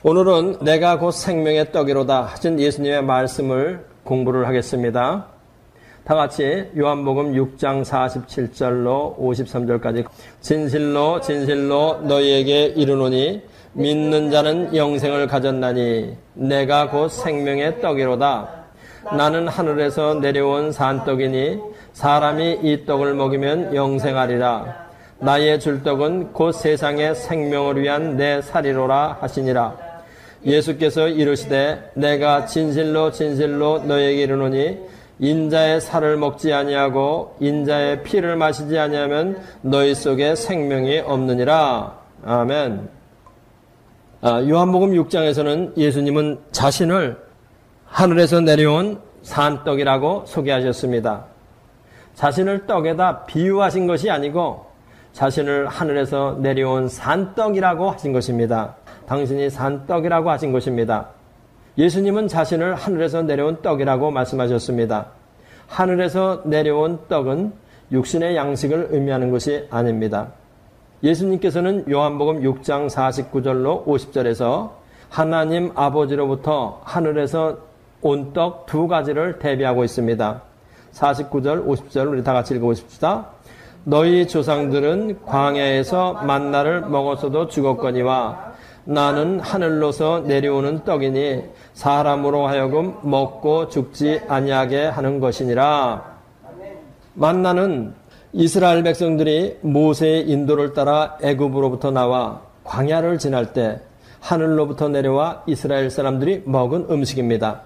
오늘은 내가 곧 생명의 떡이로다 하신 예수님의 말씀을 공부를 하겠습니다. 다 같이 요한복음 6장 47절로 53절까지 진실로 진실로 너희에게 이르노니 믿는 자는 영생을 가졌나니 내가 곧 생명의 떡이로다. 나는 하늘에서 내려온 산떡이니 사람이 이 떡을 먹으면 영생하리라. 나의 줄 떡은 곧 세상의 생명을 위한 내 살이로라 하시니라. 예수께서 이르시되 내가 진실로 진실로 너에게 이르노니 인자의 살을 먹지 아니하고 인자의 피를 마시지 아니하면 너희 속에 생명이 없느니라. 아멘. 요한복음 6장에서는 예수님은 자신을 하늘에서 내려온 산떡이라고 소개하셨습니다. 자신을 떡에다 비유하신 것이 아니고 자신을 하늘에서 내려온 산떡이라고 하신 것입니다. 당신이 산떡이라고 하신 것입니다. 예수님은 자신을 하늘에서 내려온 떡이라고 말씀하셨습니다. 하늘에서 내려온 떡은 육신의 양식을 의미하는 것이 아닙니다. 예수님께서는 요한복음 6장 49절로 50절에서 하나님 아버지로부터 하늘에서 온 떡 두 가지를 대비하고 있습니다. 49절, 50절 우리 다 같이 읽어보십시다. 너희 조상들은 광야에서 만나를 먹었어도 죽었거니와 나는 하늘로서 내려오는 떡이니 사람으로 하여금 먹고 죽지 아니하게 하는 것이니라. 만나는 이스라엘 백성들이 모세의 인도를 따라 애굽으로부터 나와 광야를 지날 때 하늘로부터 내려와 이스라엘 사람들이 먹은 음식입니다.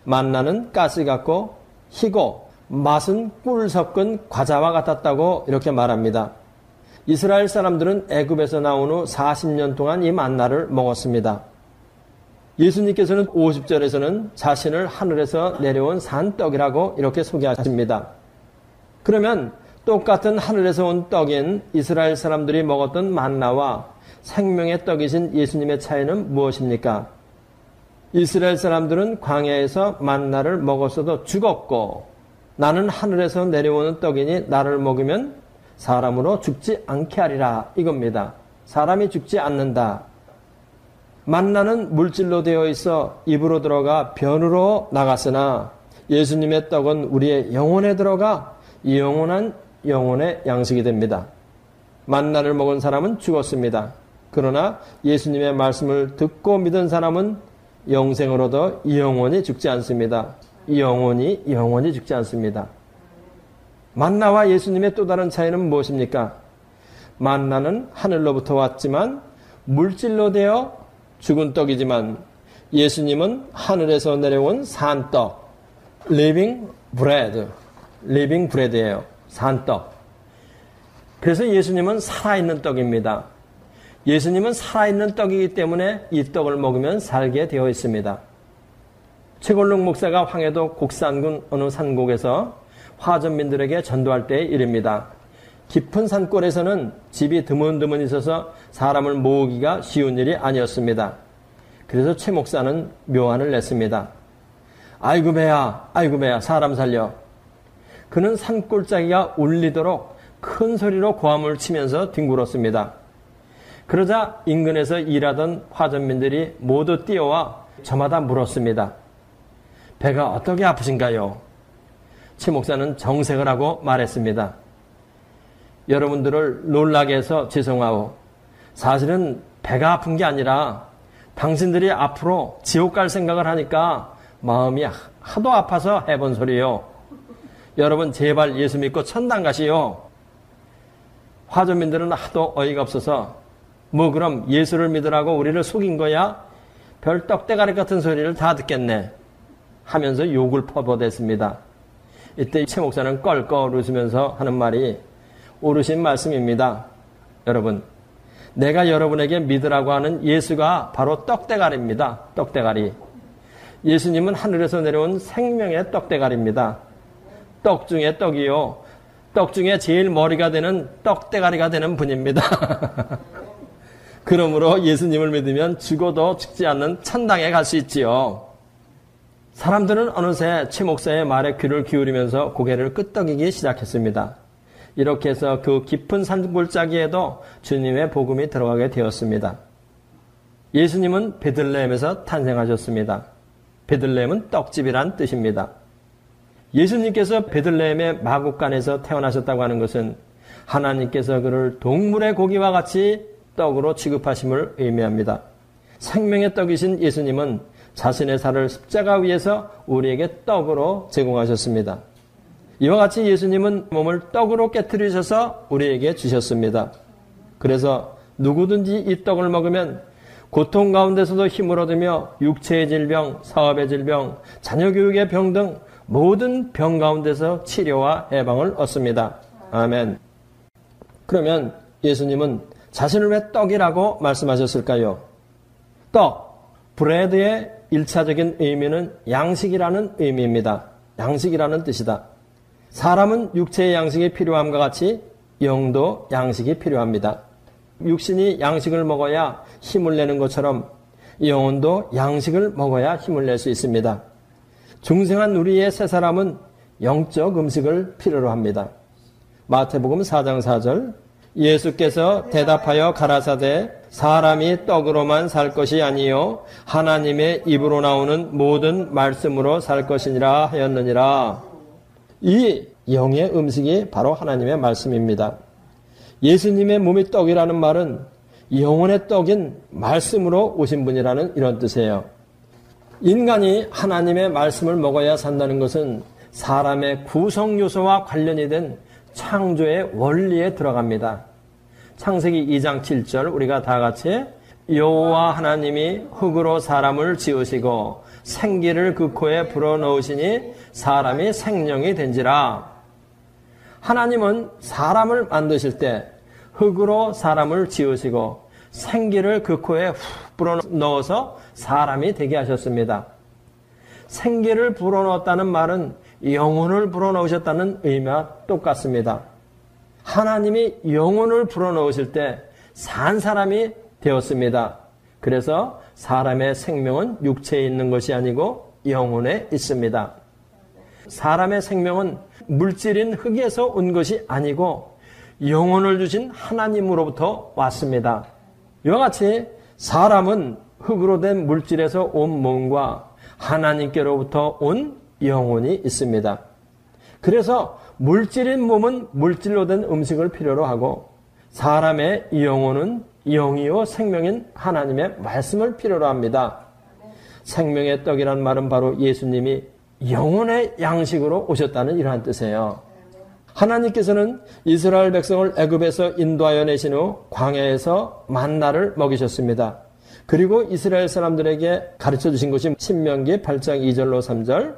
만나는 가시 같고 희고 맛은 꿀 섞은 과자와 같았다고 이렇게 말합니다. 이스라엘 사람들은 애굽에서 나온 후 40년 동안 이 만나를 먹었습니다. 예수님께서는 50절에서는 자신을 하늘에서 내려온 산떡이라고 이렇게 소개하십니다. 그러면 똑같은 하늘에서 온 떡인 이스라엘 사람들이 먹었던 만나와 생명의 떡이신 예수님의 차이는 무엇입니까? 이스라엘 사람들은 광야에서 만나를 먹었어도 죽었고 나는 하늘에서 내려오는 떡이니 나를 먹으면 사람으로 죽지 않게 하리라 이겁니다. 사람이 죽지 않는다. 만나는 물질로 되어 있어 입으로 들어가 변으로 나갔으나 예수님의 떡은 우리의 영혼에 들어가 이 영원한 영혼의 양식이 됩니다. 만나를 먹은 사람은 죽었습니다. 그러나 예수님의 말씀을 듣고 믿은 사람은 영생을 얻어 영원히 죽지 않습니다. 영원히 죽지 않습니다. 만나와 예수님의 또 다른 차이는 무엇입니까? 만나는 하늘로부터 왔지만 물질로 되어 죽은 떡이지만 예수님은 하늘에서 내려온 산떡, living bread예요. 산떡. 그래서 예수님은 살아있는 떡입니다. 예수님은 살아있는 떡이기 때문에 이 떡을 먹으면 살게 되어 있습니다. 최골록 목사가 황해도 곡산군 어느 산곡에서 화전민들에게 전도할 때의 일입니다. 깊은 산골에서는 집이 드문드문 있어서 사람을 모으기가 쉬운 일이 아니었습니다. 그래서 최 목사는 묘안을 냈습니다. 아이고 배야 사람 살려. 그는 산골짜기가 울리도록 큰 소리로 고함을 치면서 뒹굴었습니다. 그러자 인근에서 일하던 화전민들이 모두 뛰어와 저마다 물었습니다. 배가 어떻게 아프신가요? 최 목사는 정색을 하고 말했습니다. 여러분들을 놀라게 해서 죄송하오. 사실은 배가 아픈 게 아니라 당신들이 앞으로 지옥 갈 생각을 하니까 마음이 하도 아파서 해본 소리요. 여러분 제발 예수 믿고 천당 가시오. 화전민들은 하도 어이가 없어서 뭐 그럼 예수를 믿으라고 우리를 속인 거야? 별 떡대가리 같은 소리를 다 듣겠네 하면서 욕을 퍼부어댔습니다. 이때 최 목사는 껄껄 웃으면서 하는 말이 옳으신 말씀입니다. 여러분, 내가 여러분에게 믿으라고 하는 예수가 바로 떡대가리입니다. 떡대가리. 예수님은 하늘에서 내려온 생명의 떡대가리입니다. 떡 중에 떡이요. 떡 중에 제일 머리가 되는 떡대가리가 되는 분입니다. 그러므로 예수님을 믿으면 죽어도 죽지 않는 천당에 갈 수 있지요. 사람들은 어느새 최 목사의 말에 귀를 기울이면서 고개를 끄덕이기 시작했습니다. 이렇게 해서 그 깊은 산골짜기에도 주님의 복음이 들어가게 되었습니다. 예수님은 베들레헴에서 탄생하셨습니다. 베들레헴은 떡집이란 뜻입니다. 예수님께서 베들레헴의 마국간에서 태어나셨다고 하는 것은 하나님께서 그를 동물의 고기와 같이 떡으로 취급하심을 의미합니다. 생명의 떡이신 예수님은 자신의 살을 십자가 위에서 우리에게 떡으로 제공하셨습니다. 이와 같이 예수님은 몸을 떡으로 깨뜨리셔서 우리에게 주셨습니다. 그래서 누구든지 이 떡을 먹으면 고통 가운데서도 힘을 얻으며 육체의 질병, 사업의 질병, 자녀 교육의 병 등 모든 병 가운데서 치료와 해방을 얻습니다. 아멘. 그러면 예수님은 자신을 왜 떡이라고 말씀하셨을까요? 떡, 브레드의 1차적인 의미는 양식이라는 의미입니다. 양식이라는 뜻이다. 사람은 육체의 양식이 필요함과 같이 영도 양식이 필요합니다. 육신이 양식을 먹어야 힘을 내는 것처럼 영혼도 양식을 먹어야 힘을 낼 수 있습니다. 중생한 우리의 새 사람은 영적 음식을 필요로 합니다. 마태복음 4장 4절 예수께서 대답하여 가라사대 사람이 떡으로만 살 것이 아니요 하나님의 입으로 나오는 모든 말씀으로 살 것이니라 하였느니라. 이 영의 음식이 바로 하나님의 말씀입니다. 예수님의 몸이 떡이라는 말은 영혼의 떡인 말씀으로 오신 분이라는 이런 뜻이에요. 인간이 하나님의 말씀을 먹어야 산다는 것은 사람의 구성 요소와 관련이 된 창조의 원리에 들어갑니다. 창세기 2장 7절 우리가 다 같이 여호와 하나님이 흙으로 사람을 지으시고 생기를 그 코에 불어넣으시니 사람이 생명이 된지라. 하나님은 사람을 만드실 때 흙으로 사람을 지으시고 생기를 그 코에 훅 불어넣어서 사람이 되게 하셨습니다. 생기를 불어넣었다는 말은 영혼을 불어넣으셨다는 의미와 똑같습니다. 하나님이 영혼을 불어넣으실 때 산 사람이 되었습니다. 그래서 사람의 생명은 육체에 있는 것이 아니고 영혼에 있습니다. 사람의 생명은 물질인 흙에서 온 것이 아니고 영혼을 주신 하나님으로부터 왔습니다. 이와 같이 사람은 흙으로 된 물질에서 온 몸과 하나님께로부터 온 영혼이 있습니다. 그래서 물질인 몸은 물질로 된 음식을 필요로 하고 사람의 영혼은 영이요 생명인 하나님의 말씀을 필요로 합니다. 생명의 떡이란 말은 바로 예수님이 영혼의 양식으로 오셨다는 이러한 뜻이에요. 하나님께서는 이스라엘 백성을 애굽에서 인도하여 내신 후 광야에서 만나를 먹이셨습니다. 그리고 이스라엘 사람들에게 가르쳐 주신 것이 신명기 8장 2절로 3절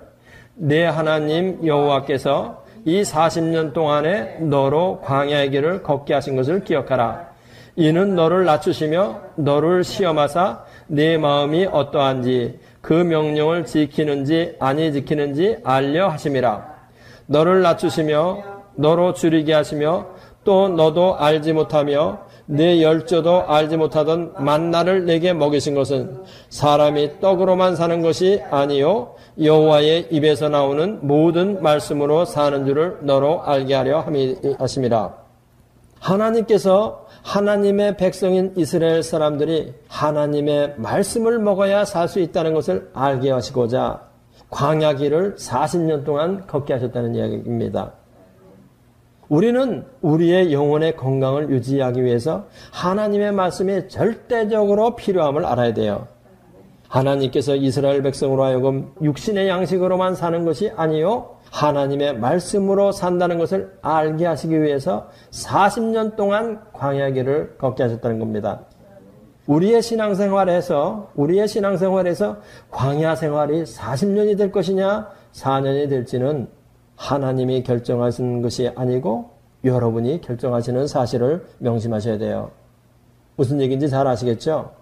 내 하나님 여호와께서 이 40년 동안에 너로 광야의 길을 걷게 하신 것을 기억하라. 이는 너를 낮추시며 너를 시험하사 네 마음이 어떠한지 그 명령을 지키는지 아니 지키는지 알려 하심이라. 너를 낮추시며 너로 줄이게 하시며 또 너도 알지 못하며 내 열조도 알지 못하던 만나를 내게 먹이신 것은 사람이 떡으로만 사는 것이 아니요 여호와의 입에서 나오는 모든 말씀으로 사는 줄을 너로 알게 하려 하심이라. 하나님께서 하나님의 백성인 이스라엘 사람들이 하나님의 말씀을 먹어야 살 수 있다는 것을 알게 하시고자 광야 길을 40년 동안 걷게 하셨다는 이야기입니다. 우리는 우리의 영혼의 건강을 유지하기 위해서 하나님의 말씀이 절대적으로 필요함을 알아야 돼요. 하나님께서 이스라엘 백성으로 하여금 육신의 양식으로만 사는 것이 아니요 하나님의 말씀으로 산다는 것을 알게 하시기 위해서 40년 동안 광야 길을 걷게 하셨다는 겁니다. 우리의 신앙생활에서 광야 생활이 40년이 될 것이냐 4년이 될지는 하나님이 결정하시는 것이 아니고 여러분이 결정하시는 사실을 명심하셔야 돼요. 무슨 얘기인지 잘 아시겠죠?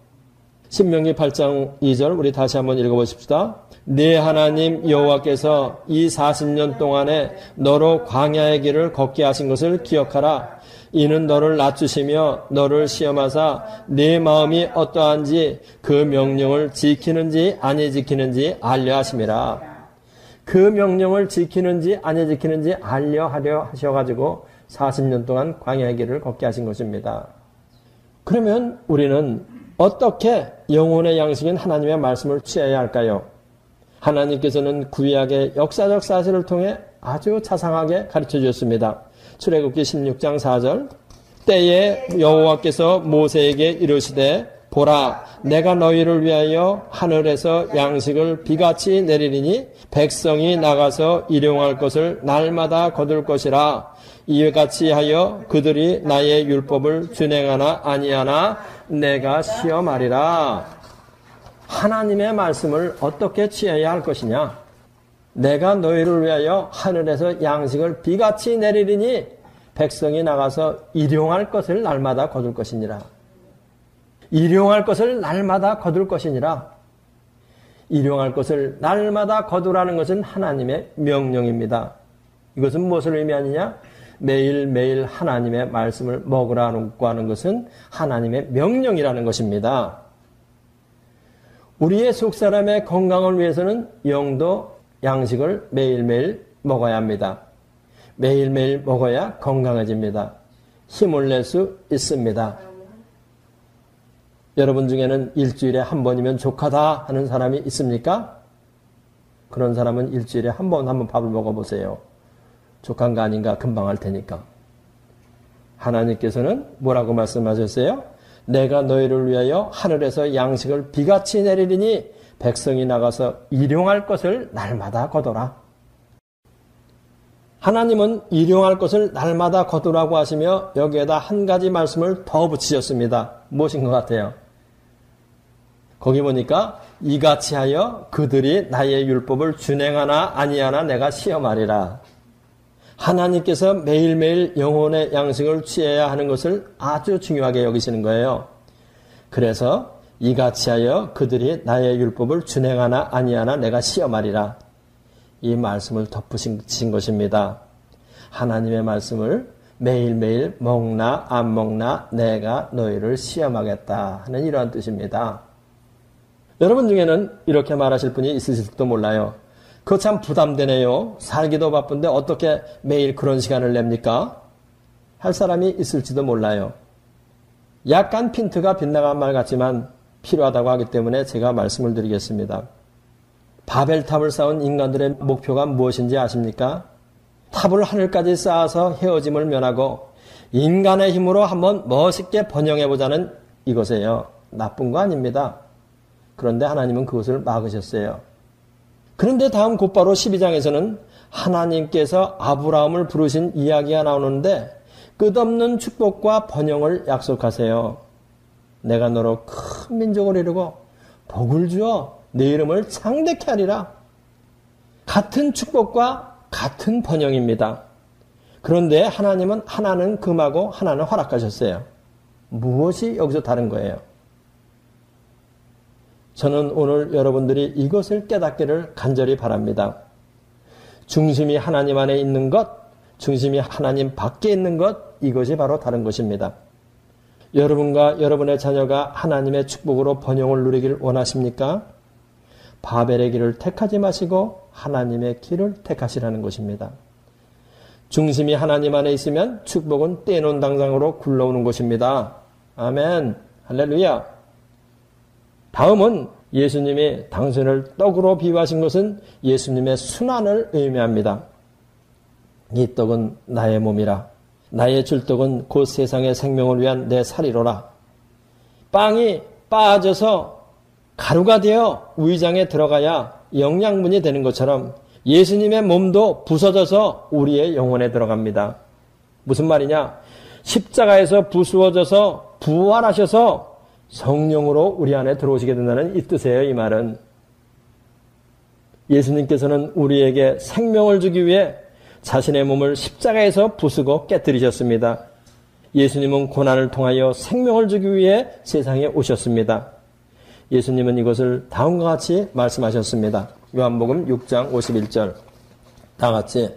신명기 8장 2절 우리 다시 한번 읽어보십시다. 네 하나님 여호와께서 이 40년 동안에 너로 광야의 길을 걷게 하신 것을 기억하라. 이는 너를 낮추시며 너를 시험하사 네 마음이 어떠한지 그 명령을 지키는지 아니 지키는지 알려 하심이라. 그 명령을 지키는지 아니 지키는지 알려하려 하셔가지고 40년 동안 광야의 길을 걷게 하신 것입니다. 그러면 우리는 어떻게 영혼의 양식인 하나님의 말씀을 취해야 할까요? 하나님께서는 구약의 역사적 사실을 통해 아주 자상하게 가르쳐 주셨습니다. 출애굽기 16장 4절 때에 여호와께서 모세에게 이르시되 보라 내가 너희를 위하여 하늘에서 양식을 비같이 내리리니 백성이 나가서 일용할 것을 날마다 거둘 것이라. 이와 같이 하여 그들이 나의 율법을 준행하나 아니하나 내가 시험하리라. 하나님의 말씀을 어떻게 취해야 할 것이냐? 내가 너희를 위하여 하늘에서 양식을 비같이 내리리니 백성이 나가서 일용할 것을 날마다 거둘 것이니라. 일용할 것을 날마다 거둘 것이니라. 일용할 것을 날마다 거두라는 것은 하나님의 명령입니다. 이것은 무엇을 의미하느냐? 매일매일 하나님의 말씀을 먹으라고 하는 것은 하나님의 명령이라는 것입니다. 우리의 속사람의 건강을 위해서는 영도 양식을 매일매일 먹어야 합니다. 매일매일 먹어야 건강해집니다. 힘을 낼 수 있습니다. 여러분 중에는 일주일에 한 번이면 족하다 하는 사람이 있습니까? 그런 사람은 일주일에 한 번 밥을 먹어보세요. 족한가 아닌가 금방 알 테니까. 하나님께서는 뭐라고 말씀하셨어요? 내가 너희를 위하여 하늘에서 양식을 비같이 내리리니 백성이 나가서 일용할 것을 날마다 거둬라. 하나님은 일용할 것을 날마다 거두라고 하시며 여기에다 한 가지 말씀을 더 붙이셨습니다. 무엇인 것 같아요? 거기 보니까 이같이 하여 그들이 나의 율법을 준행하나 아니하나 내가 시험하리라. 하나님께서 매일매일 영혼의 양식을 취해야 하는 것을 아주 중요하게 여기시는 거예요. 그래서 이같이 하여 그들이 나의 율법을 준행하나 아니하나 내가 시험하리라. 이 말씀을 덧붙이신 것입니다. 하나님의 말씀을 매일매일 먹나 안 먹나 내가 너희를 시험하겠다 하는 이러한 뜻입니다. 여러분 중에는 이렇게 말하실 분이 있으실지도 몰라요. 그거 참 부담되네요. 살기도 바쁜데 어떻게 매일 그런 시간을 냅니까? 할 사람이 있을지도 몰라요. 약간 핀트가 빗나간 말 같지만 필요하다고 하기 때문에 제가 말씀을 드리겠습니다. 바벨탑을 쌓은 인간들의 목표가 무엇인지 아십니까? 탑을 하늘까지 쌓아서 헤어짐을 면하고 인간의 힘으로 한번 멋있게 번영해보자는 이것이에요. 나쁜 거 아닙니다. 그런데 하나님은 그것을 막으셨어요. 그런데 다음 곧바로 12장에서는 하나님께서 아브라함을 부르신 이야기가 나오는데 끝없는 축복과 번영을 약속하세요. 내가 너로 큰 민족을 이루고 복을 주어 내 이름을 창대케 하리라. 같은 축복과 같은 번영입니다. 그런데 하나님은 하나는 금하고 하나는 허락하셨어요. 무엇이 여기서 다른 거예요? 저는 오늘 여러분들이 이것을 깨닫기를 간절히 바랍니다. 중심이 하나님 안에 있는 것, 중심이 하나님 밖에 있는 것, 이것이 바로 다른 것입니다. 여러분과 여러분의 자녀가 하나님의 축복으로 번영을 누리길 원하십니까? 바벨의 길을 택하지 마시고 하나님의 길을 택하시라는 것입니다. 중심이 하나님 안에 있으면 축복은 떼논당장으로 굴러오는 것입니다. 아멘. 할렐루야. 다음은 예수님이 당신을 떡으로 비유하신 것은 예수님의 순환을 의미합니다. 이 떡은 나의 몸이라. 나의 줄 떡은 곧 세상의 생명을 위한 내 살이로라. 빵이 빠져서 가루가 되어 위장에 들어가야 영양분이 되는 것처럼 예수님의 몸도 부서져서 우리의 영혼에 들어갑니다. 무슨 말이냐? 십자가에서 부수어져서 부활하셔서 성령으로 우리 안에 들어오시게 된다는 이 뜻이에요. 이 말은 예수님께서는 우리에게 생명을 주기 위해 자신의 몸을 십자가에서 부수고 깨뜨리셨습니다. 예수님은 고난을 통하여 생명을 주기 위해 세상에 오셨습니다. 예수님은 이것을 다음과 같이 말씀하셨습니다. 요한복음 6장 51절 다 같이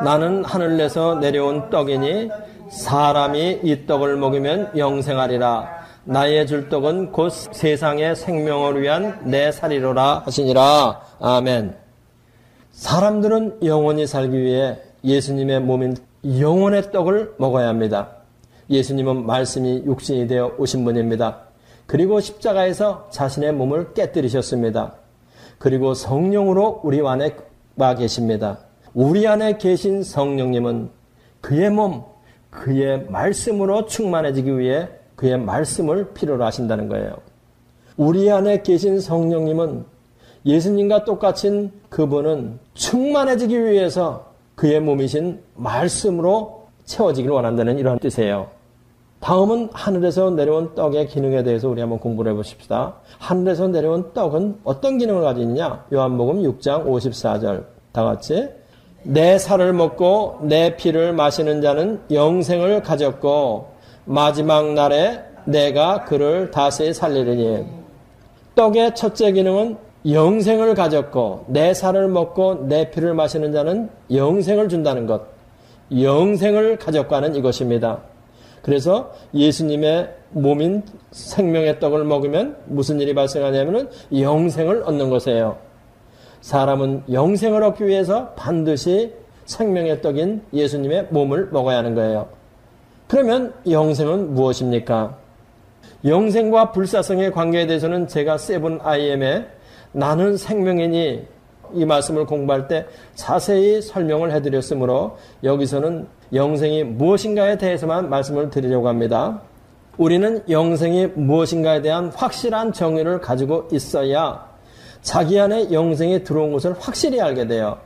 나는 하늘에서 내려온 떡이니 사람이 이 떡을 먹으면 영생하리라. 나의 줄 떡은 곧 세상의 생명을 위한 내 살이로라 하시니라. 아멘. 사람들은 영원히 살기 위해 예수님의 몸인 영혼의 떡을 먹어야 합니다. 예수님은 말씀이 육신이 되어 오신 분입니다. 그리고 십자가에서 자신의 몸을 깨뜨리셨습니다. 그리고 성령으로 우리 안에 와 계십니다. 우리 안에 계신 성령님은 그의 몸, 그의 말씀으로 충만해지기 위해 그의 말씀을 필요로 하신다는 거예요. 우리 안에 계신 성령님은 예수님과 똑같은 그분은 충만해지기 위해서 그의 몸이신 말씀으로 채워지기를 원한다는 이러한 뜻이에요. 다음은 하늘에서 내려온 떡의 기능에 대해서 우리 한번 공부를 해보십시다. 하늘에서 내려온 떡은 어떤 기능을 가지느냐? 요한복음 6장 54절 다 같이 내 살을 먹고 내 피를 마시는 자는 영생을 가졌고 마지막 날에 내가 그를 다시 살리리니. 떡의 첫째 기능은 영생을 가졌고 내 살을 먹고 내 피를 마시는 자는 영생을 준다는 것. 영생을 가졌고 하는 이것입니다. 그래서 예수님의 몸인 생명의 떡을 먹으면 무슨 일이 발생하냐면 영생을 얻는 것이에요. 사람은 영생을 얻기 위해서 반드시 생명의 떡인 예수님의 몸을 먹어야 하는 거예요. 그러면 영생은 무엇입니까? 영생과 불사성의 관계에 대해서는 제가 세븐IM에 나는 생명이니 이 말씀을 공부할 때 자세히 설명을 해드렸으므로 여기서는 영생이 무엇인가에 대해서만 말씀을 드리려고 합니다. 우리는 영생이 무엇인가에 대한 확실한 정의를 가지고 있어야 자기 안에 영생이 들어온 것을 확실히 알게 돼요.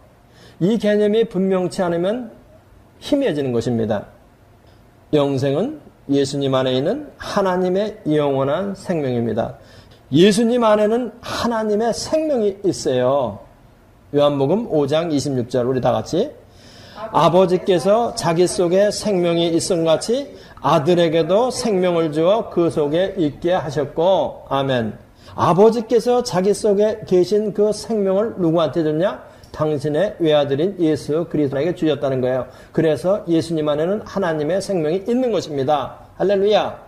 이 개념이 분명치 않으면 희미해지는 것입니다. 영생은 예수님 안에 있는 하나님의 영원한 생명입니다. 예수님 안에는 하나님의 생명이 있어요. 요한복음 5장 26절 우리 다 같이 아버지께서 자기 속에 생명이 있음 같이 아들에게도 생명을 주어 그 속에 있게 하셨고 아멘. 아버지께서 자기 속에 계신 그 생명을 누구한테 줬냐? 당신의 외아들인 예수 그리스도에게 주셨다는 거예요. 그래서 예수님 안에는 하나님의 생명이 있는 것입니다. 할렐루야.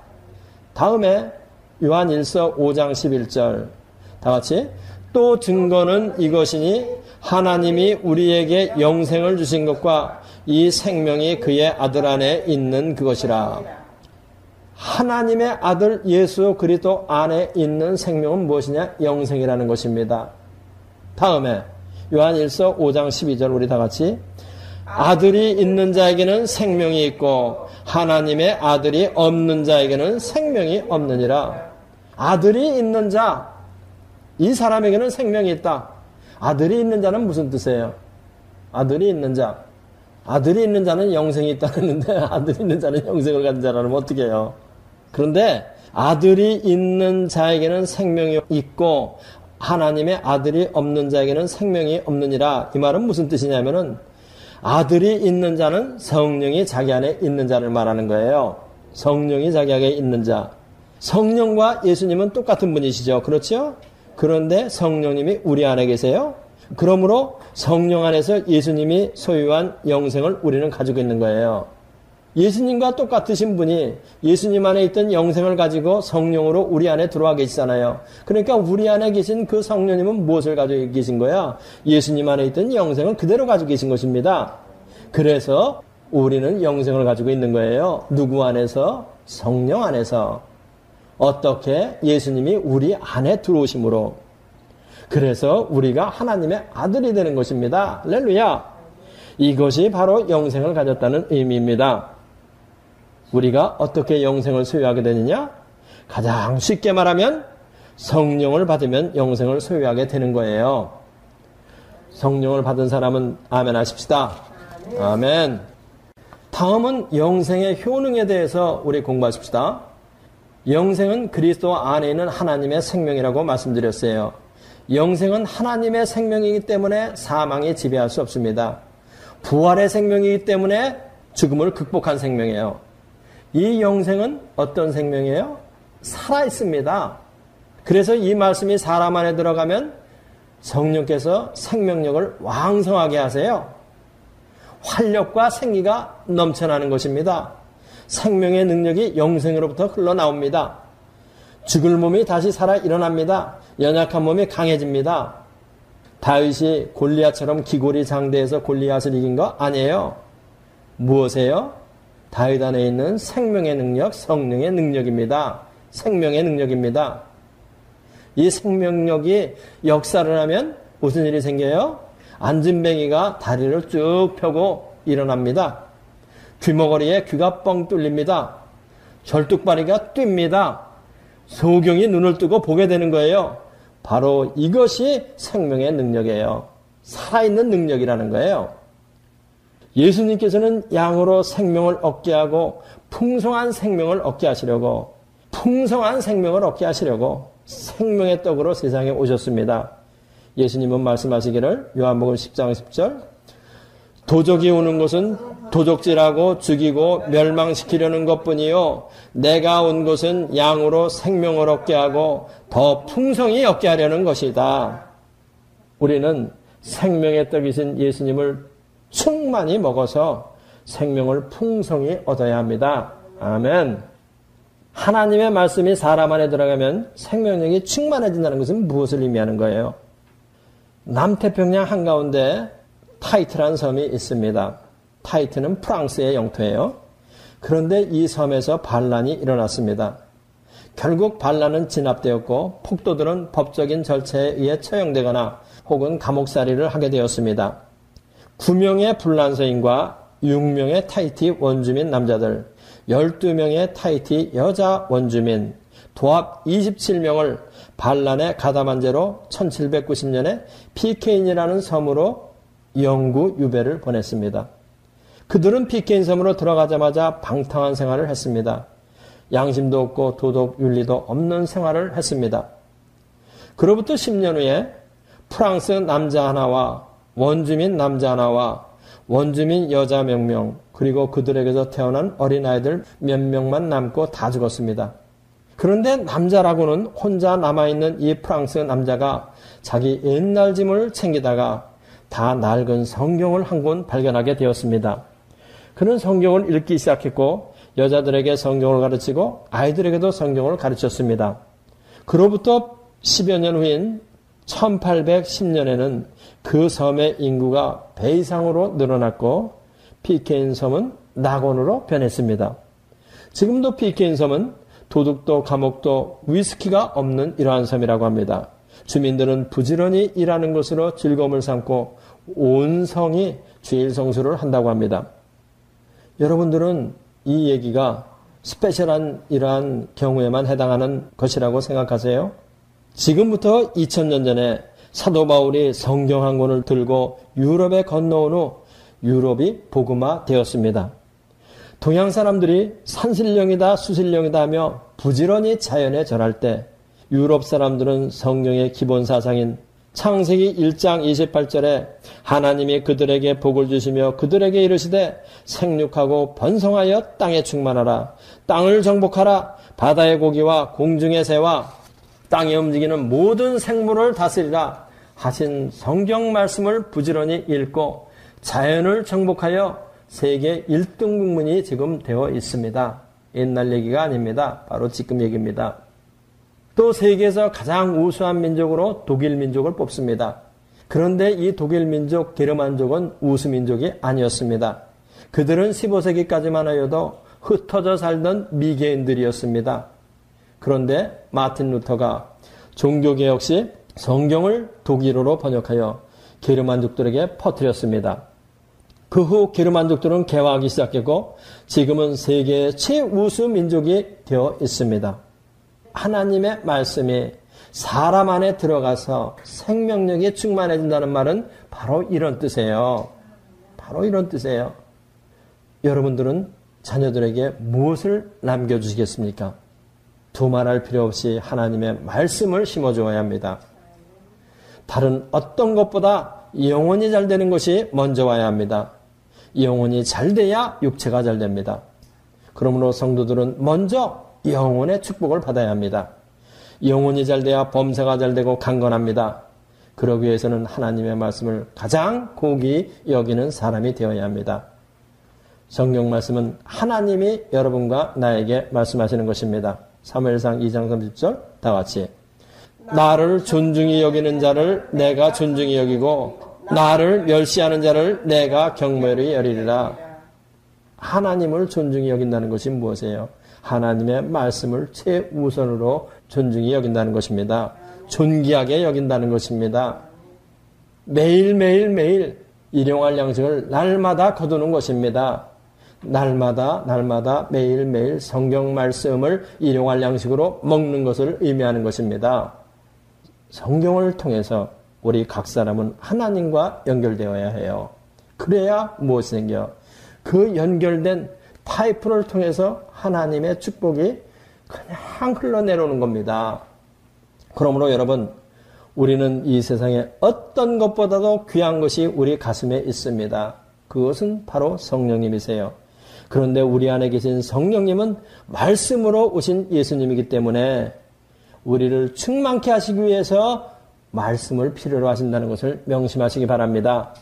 다음에 요한일서 5장 11절 다 같이 또 증거는 이것이니 하나님이 우리에게 영생을 주신 것과 이 생명이 그의 아들 안에 있는 그것이라. 하나님의 아들 예수 그리스도 안에 있는 생명은 무엇이냐? 영생이라는 것입니다. 다음에 요한일서 5장 12절 우리 다 같이 아들이 있는 자에게는 생명이 있고 하나님의 아들이 없는 자에게는 생명이 없느니라. 아들이 있는 자, 이 사람에게는 생명이 있다. 아들이 있는 자는 무슨 뜻이에요? 아들이 있는 자. 아들이 있는 자는 영생이 있다는데 아들이 있는 자는 영생을 가진 자라면 어떻게 해요? 그런데 아들이 있는 자에게는 생명이 있고 하나님의 아들이 없는 자에게는 생명이 없느니라. 이 말은 무슨 뜻이냐면은 아들이 있는 자는 성령이 자기 안에 있는 자를 말하는 거예요. 성령이 자기 안에 있는 자. 성령과 예수님은 똑같은 분이시죠. 그렇죠? 그런데 성령님이 우리 안에 계세요. 그러므로 성령 안에서 예수님이 소유한 영생을 우리는 가지고 있는 거예요. 예수님과 똑같으신 분이 예수님 안에 있던 영생을 가지고 성령으로 우리 안에 들어와 계시잖아요. 그러니까 우리 안에 계신 그 성령님은 무엇을 가지고 계신 거야? 예수님 안에 있던 영생을 그대로 가지고 계신 것입니다. 그래서 우리는 영생을 가지고 있는 거예요. 누구 안에서? 성령 안에서. 어떻게? 예수님이 우리 안에 들어오심으로. 그래서 우리가 하나님의 아들이 되는 것입니다. 할렐루야. 이것이 바로 영생을 가졌다는 의미입니다. 우리가 어떻게 영생을 소유하게 되느냐? 가장 쉽게 말하면 성령을 받으면 영생을 소유하게 되는 거예요. 성령을 받은 사람은 아멘 하십시다. 아멘. 다음은 영생의 효능에 대해서 우리 공부하십시다. 영생은 그리스도 안에 있는 하나님의 생명이라고 말씀드렸어요. 영생은 하나님의 생명이기 때문에 사망이 지배할 수 없습니다. 부활의 생명이기 때문에 죽음을 극복한 생명이에요. 이 영생은 어떤 생명이에요? 살아있습니다. 그래서 이 말씀이 사람 안에 들어가면 성령께서 생명력을 왕성하게 하세요. 활력과 생기가 넘쳐나는 것입니다. 생명의 능력이 영생으로부터 흘러나옵니다. 죽을 몸이 다시 살아 일어납니다. 연약한 몸이 강해집니다. 다윗이 골리앗처럼 기골이 장대해서 골리앗을 이긴 거 아니에요. 무엇이에요? 다윗 안에 있는 생명의 능력, 성령의 능력입니다. 생명의 능력입니다. 이 생명력이 역사를 하면 무슨 일이 생겨요? 안진뱅이가 다리를 쭉 펴고 일어납니다. 귀머거리에 귀가 뻥 뚫립니다. 절뚝발이가 뜁니다. 소경이 눈을 뜨고 보게 되는 거예요. 바로 이것이 생명의 능력이에요. 살아있는 능력이라는 거예요. 예수님께서는 양으로 생명을 얻게 하고 풍성한 생명을 얻게 하시려고 생명의 떡으로 세상에 오셨습니다. 예수님은 말씀하시기를 요한복음 10장 10절 도적이 오는 것은 도적질하고 죽이고 멸망시키려는 것뿐이요 내가 온 것은 양으로 생명을 얻게 하고 더 풍성히 얻게 하려는 것이다. 우리는 생명의 떡이신 예수님을 충만히 먹어서 생명을 풍성히 얻어야 합니다. 아멘. 하나님의 말씀이 사람 안에 들어가면 생명력이 충만해진다는 것은 무엇을 의미하는 거예요? 남태평양 한가운데 타이트라는 섬이 있습니다. 타이트는 프랑스의 영토예요. 그런데 이 섬에서 반란이 일어났습니다. 결국 반란은 진압되었고 폭도들은 법적인 절차에 의해 처형되거나 혹은 감옥살이를 하게 되었습니다. 9명의 불란서인과 6명의 타이티 원주민 남자들, 12명의 타이티 여자 원주민, 도합 27명을 반란에 가담한 죄로 1790년에 피케인이라는 섬으로 영구 유배를 보냈습니다. 그들은 피케인 섬으로 들어가자마자 방탕한 생활을 했습니다. 양심도 없고 도덕 윤리도 없는 생활을 했습니다. 그로부터 10년 후에 프랑스 남자 하나와 원주민 남자 하나와 원주민 여자 몇 명, 그리고 그들에게서 태어난 어린아이들 몇 명만 남고 다 죽었습니다. 그런데 남자라고는 혼자 남아있는 이 프랑스 남자가 자기 옛날 짐을 챙기다가 다 낡은 성경을 한 권 발견하게 되었습니다. 그는 성경을 읽기 시작했고 여자들에게 성경을 가르치고 아이들에게도 성경을 가르쳤습니다. 그로부터 10여 년 후인 1810년에는 그 섬의 인구가 배 이상으로 늘어났고 피케인 섬은 낙원으로 변했습니다. 지금도 피케인 섬은 도둑도 감옥도 위스키가 없는 이러한 섬이라고 합니다. 주민들은 부지런히 일하는 것으로 즐거움을 삼고 온 성이 주일 성수를 한다고 합니다. 여러분들은 이 얘기가 스페셜한 이러한 경우에만 해당하는 것이라고 생각하세요? 지금부터 2000년 전에 사도 바울이 성경 한 권을 들고 유럽에 건너온 후 유럽이 복음화 되었습니다. 동양 사람들이 산신령이다 수신령이다 하며 부지런히 자연에 절할 때 유럽 사람들은 성경의 기본 사상인 창세기 1장 28절에 하나님이 그들에게 복을 주시며 그들에게 이르시되 생육하고 번성하여 땅에 충만하라. 땅을 정복하라. 바다의 고기와 공중의 새와 땅에 움직이는 모든 생물을 다스리라 하신 성경 말씀을 부지런히 읽고 자연을 정복하여 세계 1등 국민이 지금 되어 있습니다. 옛날 얘기가 아닙니다. 바로 지금 얘기입니다. 또 세계에서 가장 우수한 민족으로 독일 민족을 뽑습니다. 그런데 이 독일 민족 게르만족은 우수 민족이 아니었습니다. 그들은 15세기까지만 하여도 흩어져 살던 미개인들이었습니다. 그런데 마틴 루터가 종교개혁 시 성경을 독일어로 번역하여 게르만족들에게 퍼뜨렸습니다. 그 후 게르만족들은 개화하기 시작했고 지금은 세계의 최우수 민족이 되어 있습니다. 하나님의 말씀이 사람 안에 들어가서 생명력이 충만해진다는 말은 바로 이런 뜻이에요. 바로 이런 뜻이에요. 여러분들은 자녀들에게 무엇을 남겨주시겠습니까? 두말할 필요 없이 하나님의 말씀을 심어주어야 합니다. 다른 어떤 것보다 영혼이 잘 되는 것이 먼저 와야 합니다. 영혼이 잘 돼야 육체가 잘 됩니다. 그러므로 성도들은 먼저 영혼의 축복을 받아야 합니다. 영혼이 잘 돼야 범사가 잘 되고 강건합니다. 그러기 위해서는 하나님의 말씀을 가장 고귀히 여기는 사람이 되어야 합니다. 성경 말씀은 하나님이 여러분과 나에게 말씀하시는 것입니다. 사무엘상 2장 30절 다 같이 나를 존중히 여기는 자를 내가 존중히 여기고 나를 멸시하는 자를 내가 경멸히 여리리라. 하나님을 존중히 여긴다는 것이 무엇이에요? 하나님의 말씀을 최우선으로 존중히 여긴다는 것입니다. 존귀하게 여긴다는 것입니다. 매일 일용할 양식을 날마다 거두는 것입니다. 날마다 매일매일 성경 말씀을 일용할 양식으로 먹는 것을 의미하는 것입니다. 성경을 통해서 우리 각 사람은 하나님과 연결되어야 해요. 그래야 무엇이 생겨요? 그 연결된 파이프를 통해서 하나님의 축복이 그냥 흘러내려오는 겁니다. 그러므로 여러분, 우리는 이 세상에 어떤 것보다도 귀한 것이 우리 가슴에 있습니다. 그것은 바로 성령님이세요. 그런데 우리 안에 계신 성령님은 말씀으로 오신 예수님이기 때문에 우리를 충만케 하시기 위해서 말씀을 필요로 하신다는 것을 명심하시기 바랍니다.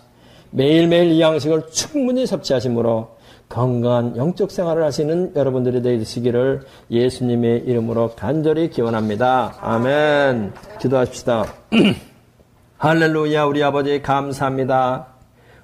매일매일 이 양식을 충분히 섭취하심으로 건강한 영적 생활을 하시는 여러분들이 되시기를 예수님의 이름으로 간절히 기원합니다. 아멘. 기도하십시다. 할렐루야. 우리 아버지 감사합니다.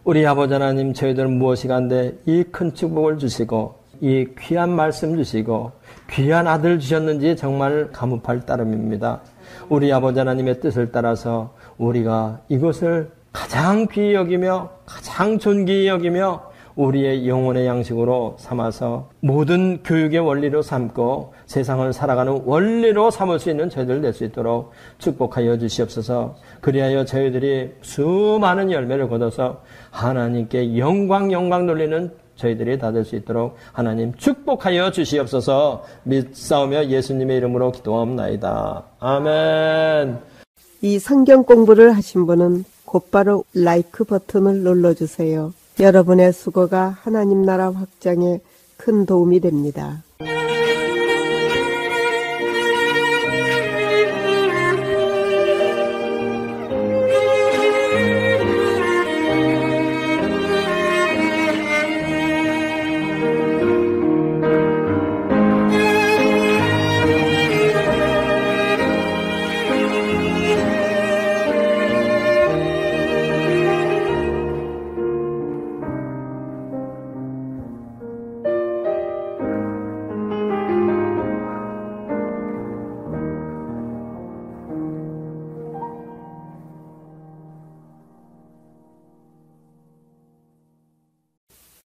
우리 아버지 하나님, 저희들 무엇이 간데 이 큰 축복을 주시고 이 귀한 말씀 주시고 귀한 아들 주셨는지 정말 감사할 따름입니다. 우리 아버지 하나님의 뜻을 따라서 우리가 이것을 가장 귀히 여기며 가장 존귀히 여기며 우리의 영혼의 양식으로 삼아서 모든 교육의 원리로 삼고 세상을 살아가는 원리로 삼을 수 있는 저희들 될 수 있도록 축복하여 주시옵소서. 그리하여 저희들이 수많은 열매를 거둬서 하나님께 영광 돌리는 저희들이 다 될 수 있도록 하나님 축복하여 주시옵소서. 믿사오며 예수님의 이름으로 기도하옵나이다. 아멘. 이 성경 공부를 하신 분은 곧바로 라이크 버튼을 눌러주세요. 여러분의 수고가 하나님 나라 확장에 큰 도움이 됩니다.